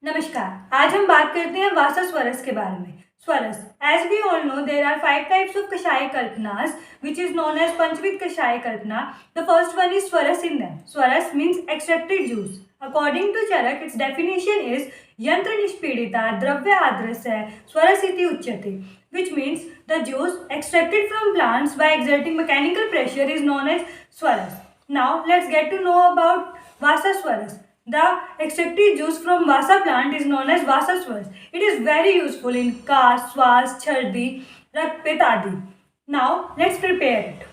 नमस्कार। आज हम बात करते हैं वासा स्वरस के बारे में। स्वरस, as we all know, there are 5 types of Kashaya Kalpanas, which is known as Panchvid Kashaya Kalpana. The first one is Swaras in them. Swaras means extracted juice. According to Charak, its definition is Yantra Nishpedita Dravya Adrasya Swarasiti Uchyate, which means the juice extracted from plants by exerting mechanical pressure is known as Swaras. Now let's get to know about Vasa Swaras. The extracted juice from Vasa plant is known as Vasa Swas. It is very useful in Kas, Swas, Chardi, Rakpit adi. Now let's prepare it.